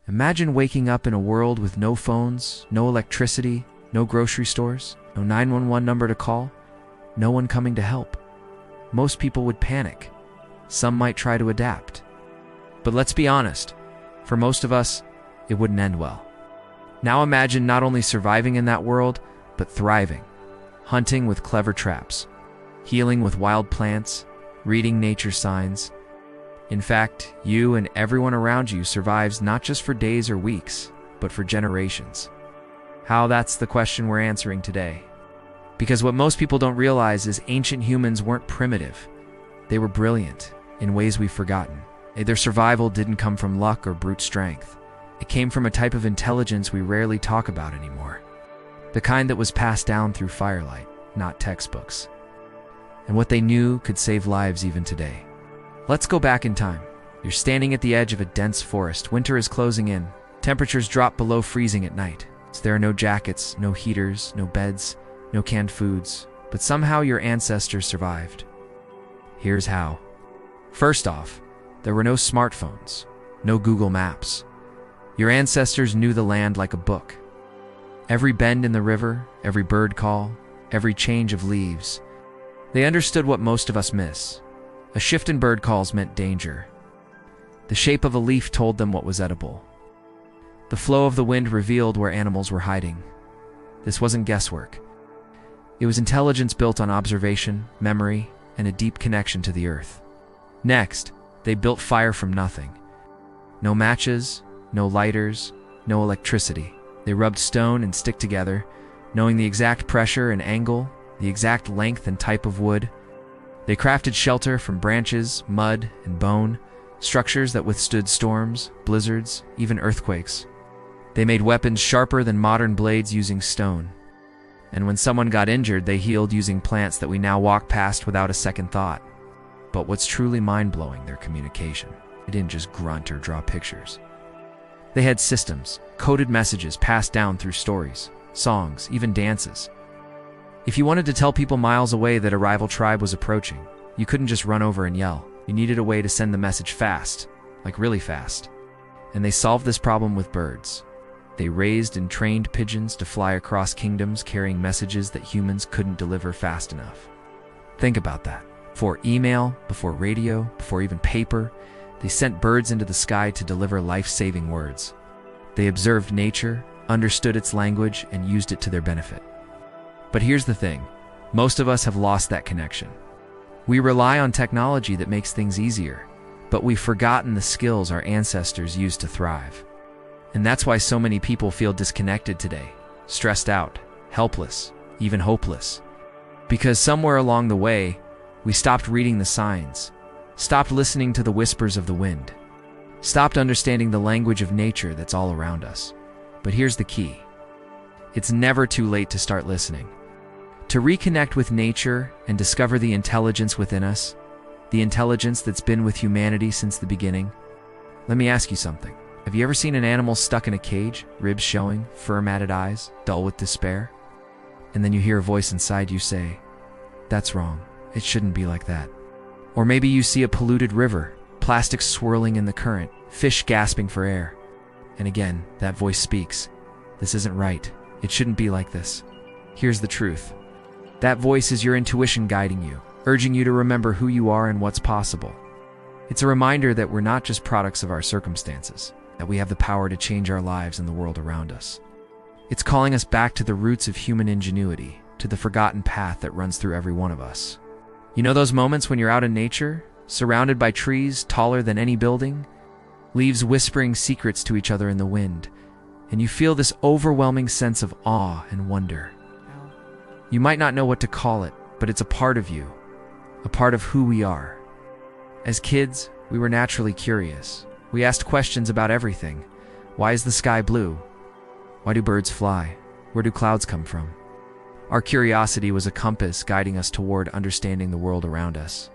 Imagine waking up in a world with no phones, no electricity, no grocery stores, no 911 number to call, no one coming to help. Most people would panic. Some might try to adapt. But let's be honest, for most of us, it wouldn't end well. Now imagine not only surviving in that world, but thriving, hunting with clever traps, healing with wild plants, reading nature signs. In fact, you and everyone around you survives not just for days or weeks, but for generations. How? That's the question we're answering today. Because what most people don't realize is ancient humans weren't primitive. They were brilliant in ways we've forgotten. Their survival didn't come from luck or brute strength. It came from a type of intelligence we rarely talk about anymore. The kind that was passed down through firelight, not textbooks. And what they knew could save lives even today. Let's go back in time. You're standing at the edge of a dense forest. Winter is closing in. Temperatures drop below freezing at night. So there are no jackets, no heaters, no beds, no canned foods. But somehow your ancestors survived. Here's how. First off, there were no smartphones, no Google Maps. Your ancestors knew the land like a book. Every bend in the river, every bird call, every change of leaves. They understood what most of us miss. A shift in bird calls meant danger. The shape of a leaf told them what was edible. The flow of the wind revealed where animals were hiding. This wasn't guesswork. It was intelligence built on observation, memory, and a deep connection to the earth. Next, they built fire from nothing. No matches, no lighters, no electricity. They rubbed stone and stick together, knowing the exact pressure and angle, the exact length and type of wood. They crafted shelter from branches, mud, and bone, structures that withstood storms, blizzards, even earthquakes. They made weapons sharper than modern blades using stone. And when someone got injured, they healed using plants that we now walk past without a second thought. But what's truly mind-blowing, their communication. They didn't just grunt or draw pictures. They had systems, coded messages passed down through stories, songs, even dances. If you wanted to tell people miles away that a rival tribe was approaching, you couldn't just run over and yell. You needed a way to send the message fast, like really fast. And they solved this problem with birds. They raised and trained pigeons to fly across kingdoms carrying messages that humans couldn't deliver fast enough. Think about that. Before email, before radio, before even paper, they sent birds into the sky to deliver life-saving words. They observed nature, understood its language, and used it to their benefit. But here's the thing. Most of us have lost that connection. We rely on technology that makes things easier, but we've forgotten the skills our ancestors used to thrive. And that's why so many people feel disconnected today, stressed out, helpless, even hopeless. Because somewhere along the way, we stopped reading the signs, stopped listening to the whispers of the wind, stopped understanding the language of nature that's all around us. But here's the key. It's never too late to start listening. To reconnect with nature and discover the intelligence within us, the intelligence that's been with humanity since the beginning. Let me ask you something. Have you ever seen an animal stuck in a cage, ribs showing, fur-matted eyes, dull with despair? And then you hear a voice inside you say, "That's wrong. It shouldn't be like that." Or maybe you see a polluted river, plastic swirling in the current, fish gasping for air. And again, that voice speaks. "This isn't right. It shouldn't be like this." Here's the truth. That voice is your intuition guiding you, urging you to remember who you are and what's possible. It's a reminder that we're not just products of our circumstances, that we have the power to change our lives and the world around us. It's calling us back to the roots of human ingenuity, to the forgotten path that runs through every one of us. You know those moments when you're out in nature, surrounded by trees taller than any building, leaves whispering secrets to each other in the wind, and you feel this overwhelming sense of awe and wonder. You might not know what to call it, but it's a part of you, a part of who we are. As kids, we were naturally curious. We asked questions about everything. Why is the sky blue? Why do birds fly? Where do clouds come from? Our curiosity was a compass guiding us toward understanding the world around us.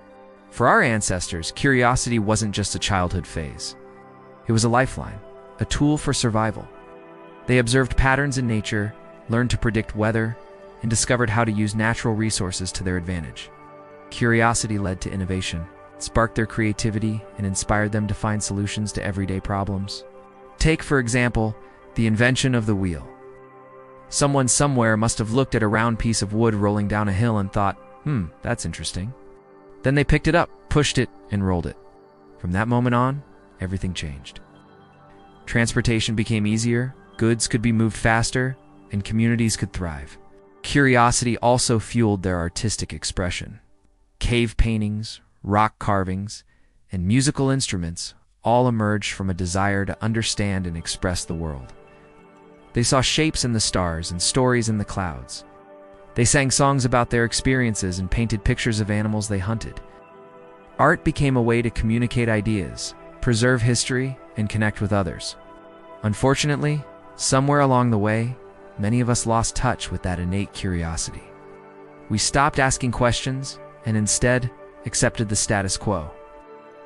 For our ancestors, curiosity wasn't just a childhood phase. It was a lifeline, a tool for survival. They observed patterns in nature, learned to predict weather, and discovered how to use natural resources to their advantage. Curiosity led to innovation, sparked their creativity, and inspired them to find solutions to everyday problems. Take, for example, the invention of the wheel. Someone somewhere must have looked at a round piece of wood rolling down a hill and thought, that's interesting. Then they picked it up, pushed it, and rolled it. From that moment on, everything changed. Transportation became easier, goods could be moved faster, and communities could thrive. Curiosity also fueled their artistic expression. Cave paintings, rock carvings, and musical instruments all emerged from a desire to understand and express the world. They saw shapes in the stars and stories in the clouds. They sang songs about their experiences and painted pictures of animals they hunted. Art became a way to communicate ideas, preserve history, and connect with others. Unfortunately, somewhere along the way, many of us lost touch with that innate curiosity. We stopped asking questions and instead accepted the status quo.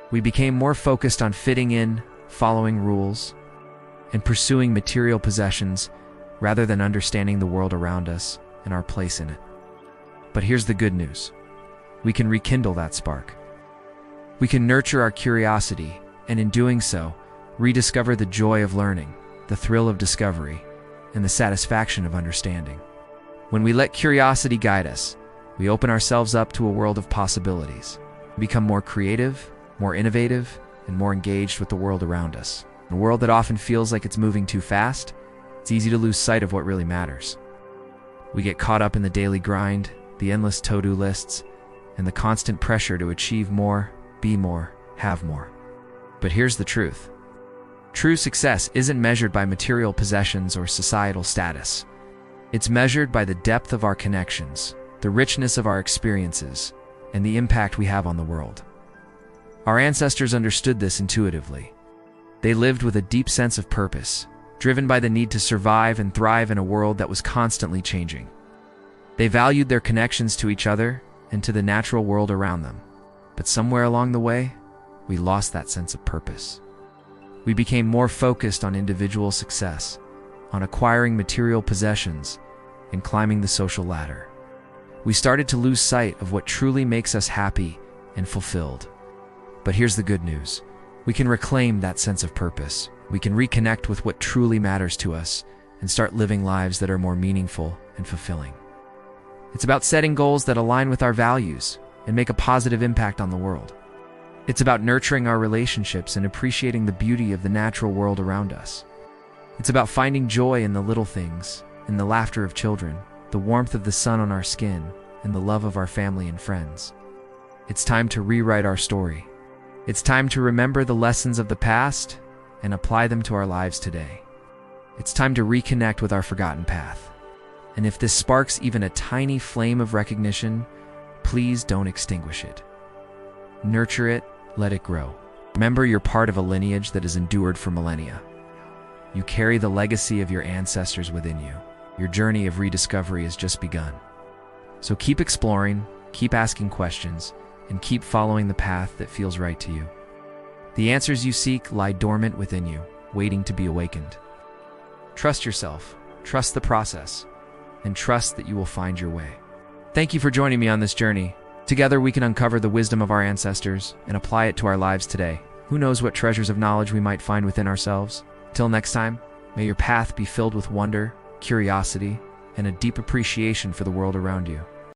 We became more focused on fitting in, following rules, and pursuing material possessions rather than understanding the world around us and our place in it. But here's the good news. We can rekindle that spark. We can nurture our curiosity, and in doing so, rediscover the joy of learning, the thrill of discovery, and the satisfaction of understanding. When we let curiosity guide us, we open ourselves up to a world of possibilities. We become more creative, more innovative, and more engaged with the world around us. In a world that often feels like it's moving too fast, it's easy to lose sight of what really matters. We get caught up in the daily grind, the endless to-do lists, and the constant pressure to achieve more, be more, have more. But here's the truth. True success isn't measured by material possessions or societal status. It's measured by the depth of our connections, the richness of our experiences, and the impact we have on the world. Our ancestors understood this intuitively. They lived with a deep sense of purpose, driven by the need to survive and thrive in a world that was constantly changing. They valued their connections to each other and to the natural world around them. But somewhere along the way, we lost that sense of purpose. We became more focused on individual success, on acquiring material possessions, and climbing the social ladder. We started to lose sight of what truly makes us happy and fulfilled. But here's the good news. We can reclaim that sense of purpose. We can reconnect with what truly matters to us and start living lives that are more meaningful and fulfilling. It's about setting goals that align with our values and make a positive impact on the world. It's about nurturing our relationships and appreciating the beauty of the natural world around us. It's about finding joy in the little things, in the laughter of children, the warmth of the sun on our skin, and the love of our family and friends. It's time to rewrite our story. It's time to remember the lessons of the past and apply them to our lives today. It's time to reconnect with our forgotten path. And if this sparks even a tiny flame of recognition, please don't extinguish it. Nurture it, let it grow. Remember, you're part of a lineage that has endured for millennia. You carry the legacy of your ancestors within you. Your journey of rediscovery has just begun. So keep exploring, keep asking questions, and keep following the path that feels right to you. The answers you seek lie dormant within you, waiting to be awakened. Trust yourself, trust the process, and trust that you will find your way. Thank you for joining me on this journey. Together we can uncover the wisdom of our ancestors and apply it to our lives today. Who knows what treasures of knowledge we might find within ourselves? Till next time, may your path be filled with wonder, curiosity, and a deep appreciation for the world around you.